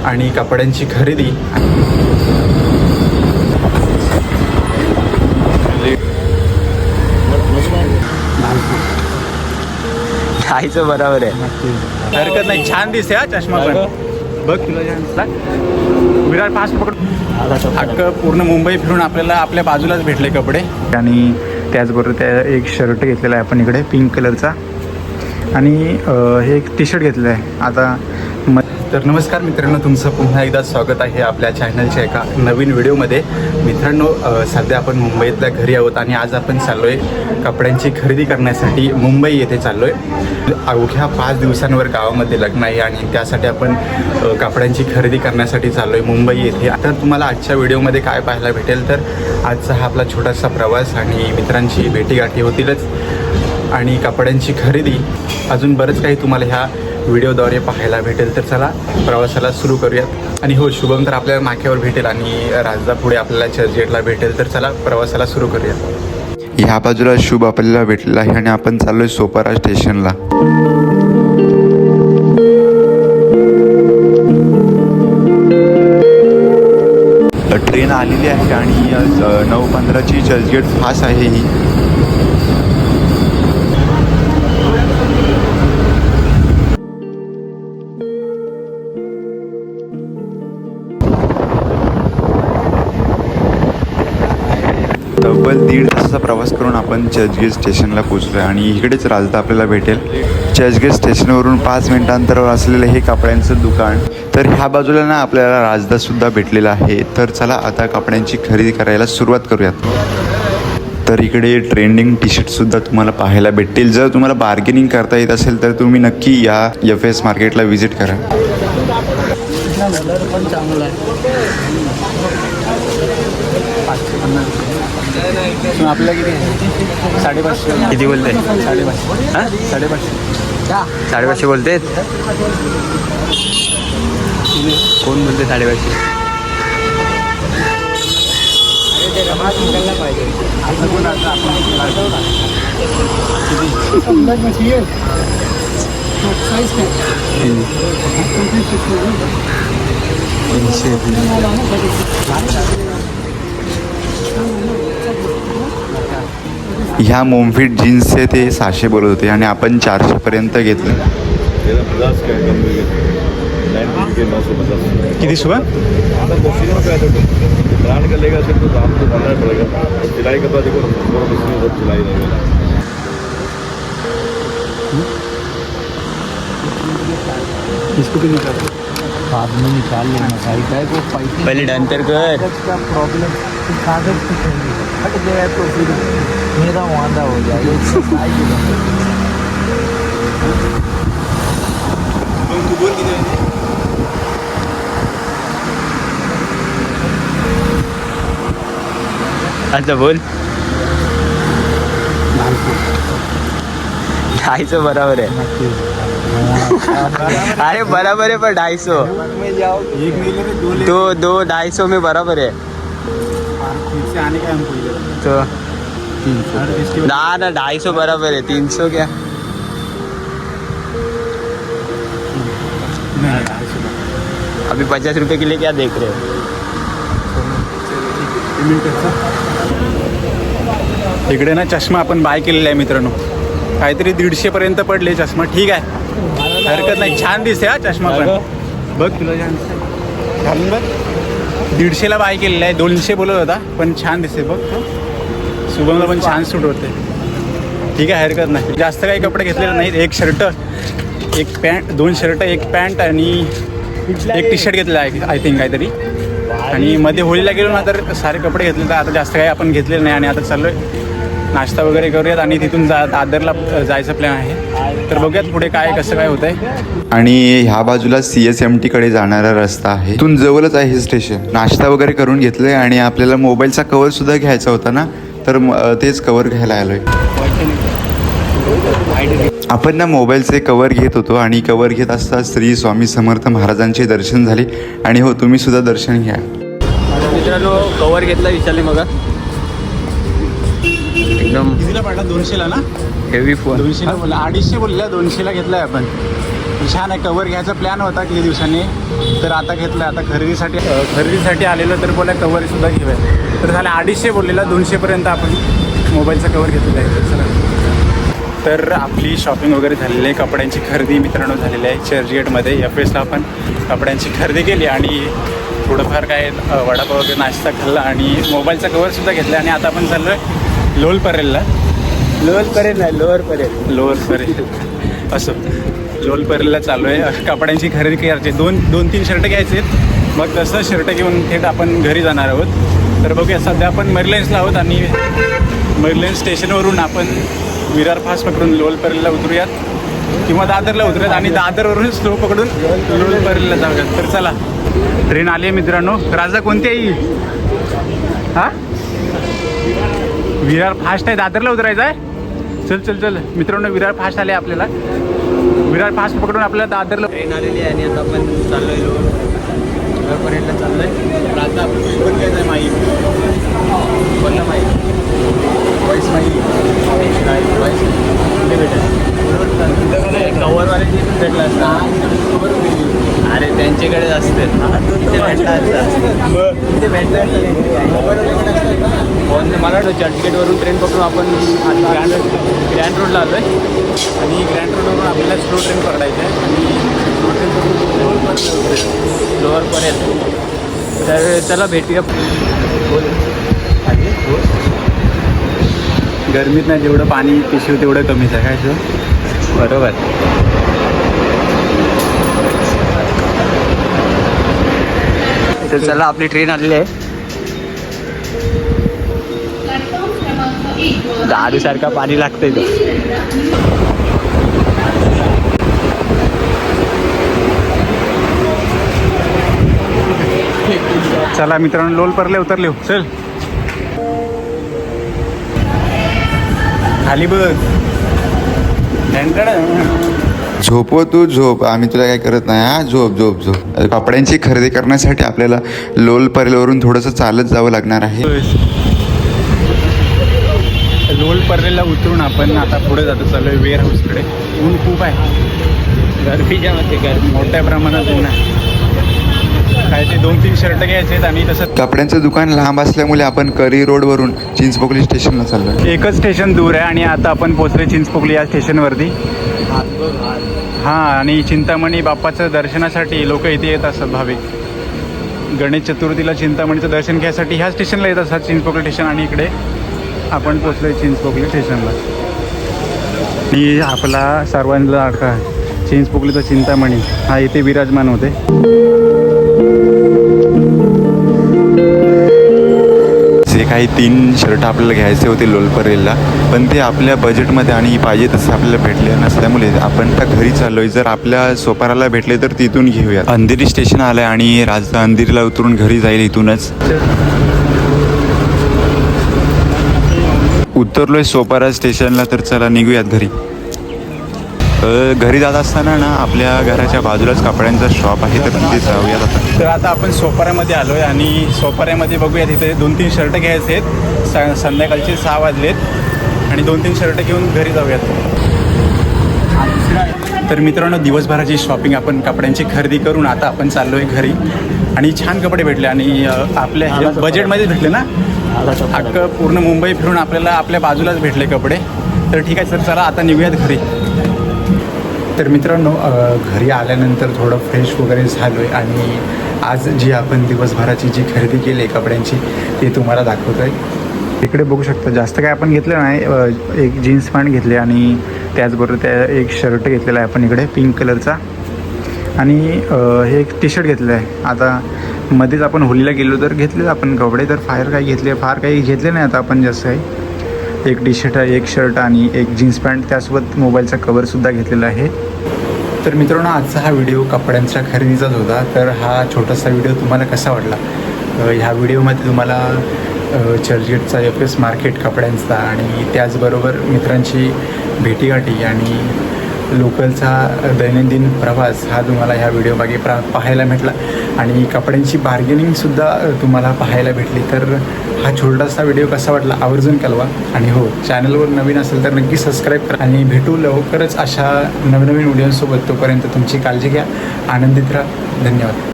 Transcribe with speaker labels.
Speaker 1: आणि कपड्यांची खरेदी.
Speaker 2: खायचं बरोबर आहे,
Speaker 1: हरकत नाही. छान दिसते हा चष्मा पण. बघ तुला छान दिसला. विराट फास्ट पकड. अख्खं पूर्ण मुंबई फिरून आपल्याला आपल्या बाजूलाच भेटले कपडे. आणि त्याचबरोबर त्या एक शर्ट घेतलेला आहे आपण इकडे पिंक कलरचा, आणि हे एक टी शर्ट घेतलेलं आहे आता. तर नमस्कार मित्रांनो, तुमचं पुन्हा एकदा स्वागत आहे आपल्या चॅनलच्या एका नवीन व्हिडिओमध्ये. मित्रांनो, सध्या आपण मुंबईतल्या घरी आहोत आणि आज आपण चाललो आहे कपड्यांची खरेदी करण्यासाठी. मुंबई येथे चाललो आहे. अवघ्या 5 दिवसांवर गावामध्ये लग्न आहे आणि त्यासाठी आपण कपड्यांची खरेदी करण्यासाठी चाललो आहे मुंबई येथे. आता तुम्हाला आजच्या व्हिडिओमध्ये काय पाहायला भेटेल तर आजचा हा आपला छोटासा प्रवास आणि मित्रांची भेटीगाठी होतीलच, आणि कपड्यांची खरेदी, अजून बरंच काही तुम्हाला ह्या व्हिडिओद्वारे पाहायला भेटेल. तर चला प्रवासाला सुरू करूयात. आणि हो, शुभम तर आपल्याला नाक्यावर भेटेल आणि राजदा पुढे आपल्याला चर्चगेटला भेटेल. तर चला प्रवासाला सुरू करूयात.
Speaker 3: ह्या बाजूला शुभ आपल्याला भेटलेला आहे आणि आपण चाललोय सोपारा स्टेशनला. ट्रेन आलेली आहे आणि 9:15ची चर्चगेट फास्ट आहे ही. तब्बल 1.5 तासाचा प्रवास करून आपण चर्चगेट स्टेशनला पोचलो आहे आणि इकडेच राजदा आपल्याला भेटेल. चर्चगेट स्टेशनवरून 5 मिनिटांतरावर असलेलं हे कपड्यांचं दुकान. तर ह्या बाजूला ना आपल्याला राजदासुद्धा भेटलेला आहे. तर चला आता कपड्यांची खरेदी करायला सुरुवात करूयात. तर इकडे ट्रेंडिंग टी शर्टसुद्धा तुम्हाला पाहायला भेटतील. जर तुम्हाला बार्गेनिंग करता येत असेल तर तुम्ही नक्की या FS मार्केटला व्हिजिट करा.
Speaker 1: आपल्याला किती? 550.
Speaker 2: किती बोलते?
Speaker 1: 550.
Speaker 2: हां,
Speaker 1: 550.
Speaker 2: 550 बोलते. कोण बोलते 550?
Speaker 3: ह्या मोमफिट जीन्सचे ते 600 बोलत होते आणि आपण 400 पर्यंत घेतले.
Speaker 1: किती शुभ?
Speaker 4: ब्रांड का लेगा सिर्फ तो दाम तो बढ़ना पड़ेगा. सिलाई का तो देखो बहुत इसमें सब सिलाई रहेगा.
Speaker 1: इसको भी निकाल. बाद में निकाल लेना साइड है वो पैसे
Speaker 2: पहिले डन तर कर.
Speaker 1: का प्रॉब्लम कागज हट गया तो फिर मेरा वादा हो जाएगा.
Speaker 2: अच्छा बोल. ढाईसो बराबर आहे. अरे बराबर है, पर 250 दो 250 में बराबर है.
Speaker 1: आने का हमको
Speaker 2: तो ना 250 बराबर है. 300 क्या? अभी 50 रुपए के लिए क्या देख रहे हो?
Speaker 1: इकडे ना चष्मा आपण बाय केलेला आहे मित्रांनो. काहीतरी 150 पर्यंत पडले चष्मा. ठीक आहे, हरकत नाही. छान दिसते हा चष्मा पण. बघ तुला छान दिसते. घालून बघ. 150ला बाय केलेला आहे. 200 बोलत होता पण छान दिसते. बघ शुभमला पण छान सूट होते. ठीक आहे, हरकत नाही. जास्त काही कपडे घेतलेले नाहीत. एक शर्ट, एक पॅन्ट, 2 शर्ट, एक पॅन्ट आणि एक टी शर्ट घेतलेला आहे आय थिंक काहीतरी. आणि मध्ये होळीला गेलो ना तर सारे कपडे घेतले. तर आता जास्त काही आपण घेतलेलं नाही आणि आता चाललो आहे नाश्ता वगैरे करूयात आणि तिथून दादरला जायचं प्लॅन आहे. तर बघूयात पुढे काय कसं काय होत आहे.
Speaker 3: आणि ह्या बाजूला CSMT कडे जाणारा रस्ता आहे. इथून जवळच आहे हे स्टेशन. नाश्ता वगैरे करून घेतले आणि आपल्याला मोबाईलचा कवर सुद्धा घ्यायचा होता ना, तर तेच कवर घ्यायला आलोय. आपण ना मोबाईलचे कवर घेत होतो आणि कवर घेत असता श्री स्वामी समर्थ महाराजांचे दर्शन झाले. आणि हो, तुम्ही सुद्धा दर्शन घ्या.
Speaker 2: मित्रांनो, कवर घेतला विचारले बघा. एकदम
Speaker 1: कितीला पडला? 200ला ना.
Speaker 2: Heavy phone.
Speaker 1: 200ला बोलला. 250 बोलला. 200ला घेतलाय आपण. छान आहे. कवर घ्यायचा प्लॅन होता किती दिवसांनी, तर आता घेतलं. आता खरेदीसाठी आलेलो तर बोला कवरसुद्धा घेऊया. तर झालं 250 बोललेला, 200पर्यंत आपण मोबाईलचा कवर घेतलेला आहे. चला, तर आपली शॉपिंग वगैरे झालेली आहे. कपड्यांची खरेदी मित्रांनो झालेली आहे. चर्चगेटमध्ये FSला आपण कपड्यांची खरेदी केली आणि थोडंफार काय वडापाव वगैरे नाश्ता खाल्ला आणि मोबाईलचा कवरसुद्धा घेतला. आणि आता आपण चाललो आहे लोअर परेल असं लोअर परेलला चालू आहे. कपड्यांची खरेदी करायची. दोन तीन शर्ट घ्यायचे आहेत. मग तसं शर्ट घेऊन थेट आपण घरी जाणार आहोत. तर बघूया, सध्या आपण मरीलाईन्सला आहोत आणि मरीलाईन्स स्टेशनवरून आपण विरार फास्ट पकडून लोअर परेलला उतरूयात किंवा दादरला उतरूयात आणि दादरवरून स्लो पकडून लोअर परेलला जाऊयात. तर चला, ट्रेन आली आहे मित्रांनो. राजा कोणती आहे? हां, विरार फास्ट आहे. दादरला उतरायचं आहे. चल मित्रांनो, विरार फास्ट आले आपल्याला. विरार फास्ट पकडून आपल्याला दादरला
Speaker 2: ट्रेन आलेली आहे आणि आता आपण चाललोय लोअरपर्यंत चाललोय.
Speaker 1: राजा आपण पण घ्यायचं आहे माहीत बोलला माहीत वॉईस माहीत वॉईस कुठे भेटेल?
Speaker 2: कवरवाल्याची भेटला असता. अरे त्यांच्याकडेच असते. इथे भेटला असता. मला वाटतं चर्चगेटवरून ट्रेन पकडून आपण ग्रँड रोडला आलो आहे
Speaker 1: आणि ग्रँड रोडवरून आपल्याला स्लो ट्रेन पकडायचं आहे आणि स्लो ट्रेन पकडून
Speaker 2: लोअरपर्यंत. तर चला भेटूया.
Speaker 1: गरमीत नाही जेवढं पाणी पिशवी तेवढं कमीच आहे. काय सर?
Speaker 2: बरोबर. तर चला, आपली ट्रेन आलेली आहे. दारूसारखा पाणी लागतंय तो.
Speaker 1: चला मित्रांनो, लोल परले उतरले. चल खाली बघ.
Speaker 3: झोपव तू झोप, आम्ही तुला काय करत नाही. हा, झोप. कपड्यांची खरेदी करण्यासाठी आपल्याला लोल परेलवरून थोडंसं चालत जावं लागणार आहे.
Speaker 1: लोल परेलला उतरून आपण आता पुढे जातो. चालू आहे वेअर हाऊसकडे. ऊन खूप आहे.
Speaker 2: गर्दीच्या मध्ये गर्दी
Speaker 1: मोठ्या प्रमाणात ऊन आहे. काय ते 2-3 शर्ट घ्यायचे आहेत आणि तसं
Speaker 3: कपड्यांचं दुकान लांब असल्यामुळे आपण करी रोडवरून चिंचपोकली स्टेशनला चाललो.
Speaker 1: एकच स्टेशन दूर आहे आणि आता आपण पोचले चिंचपोकली या स्टेशनवरती. हां, आणि चिंतामणी बाप्पाचं दर्शनासाठी लोक इथे येत असतात भाविक. गणेश चतुर्थीला चिंतामणीचं दर्शन घ्यायसाठी ह्या स्टेशनला येत असतात, चिंचपोकली स्टेशन. आणि इकडे आपण पोचलो आहे चिंचपोकली स्टेशनला. आणि आपला सर्वांचा लाडका चिंचपोकलीचा चिंतामणी हा इथे विराजमान होते.
Speaker 3: जे काही 3 शर्ट आपल्याला घ्यायचे होते लोल परेलला, पण ते आपल्या बजेटमध्ये आणि पाहिजे तसं आपल्याला भेटले नसल्यामुळे आपण आता घरी चाललोय. जर आपल्या सोपाराला भेटले तर तिथून घेऊया. अंधेरी स्टेशन आलं आहे आणि राजदा अंधेरीला उतरून घरी जाईल. इथूनच उतरलोय सोपारा स्टेशनला. तर चला निघूयात घरी. घरी जात असताना ना आपल्या घराच्या बाजूलाच कपड्यांचा शॉप आहे, तर तिथे जाऊयात आता.
Speaker 1: तर आता आपण सोपाऱ्यामध्ये आलो आहे आणि सोपाऱ्यामध्ये बघूया तिथे 2-3 शर्ट घ्यायचे आहेत. संध्याकाळचे 6 वाजलेत आणि 2-3 शर्ट घेऊन घरी जाऊयात. तर मित्रांनो, दिवसभराची शॉपिंग आपण कपड्यांची खरेदी करून आता आपण चाललो आहे घरी. आणि छान कपडे भेटले आणि आपल्या बजेटमध्येच भेटले ना. अख्खं पूर्ण मुंबई फिरून आपल्याला आपल्या बाजूलाच भेटले कपडे. तर ठीक आहे, तर चला आता निघूयात घरी. तर मित्रांनो, घरी आल्यानंतर थोडं फ्रेश वगैरे झालो आहे आणि आज जी आपण दिवसभराची जी खरेदी केली आहे कपड्यांची ती तुम्हाला दाखवतो आहे. इकडे बघू शकता, जास्त काय आपण घेतलं नाही. एक जीन्स पॅन्ट घेतली आणि त्याचबरोबर त्या एक शर्ट घेतलेला आहे आपण इकडे पिंक कलरचा. आणि हे एक टी शर्ट घेतलेलं आहे. आता मध्येच आपण होलीला गेलो तर घेतले आपण कपडे, तर फार काही घेतले नाही आता आपण जास्त काही. एक टी शर्ट, एक शर्ट आणि एक जीन्स पॅन्ट, त्यासोबत मोबाईलचा कवरसुद्धा घेतलेला आहे. तर मित्रांनो, आजचा हा व्हिडिओ कपड्यांच्या खरेदीचाच होता. तर हा छोटासा व्हिडिओ तुम्हाला कसा वाटला? ह्या व्हिडिओमध्ये तुम्हाला चर्चगेटचा FS मार्केट कपड्यांचा आणि त्याचबरोबर मित्रांची भेटीगाठी आणि लोकलचा दैनंदिन प्रवास हा तुम्हाला ह्या व्हिडिओमागे पाहायला भेटला आणि कपड्यांची बार्गेनिंगसुद्धा तुम्हाला पाहायला भेटली. तर हा छोटासा व्हिडिओ कसा वाटला आवर्जून कळवा. आणि हो, चॅनलवर नवीन असेल तर नक्की सबस्क्राईब करा आणि भेटू लवकरच अशा नवीन व्हिडिओसोबत. तोपर्यंत तुमची काळजी घ्या, आनंदित राहा. धन्यवाद.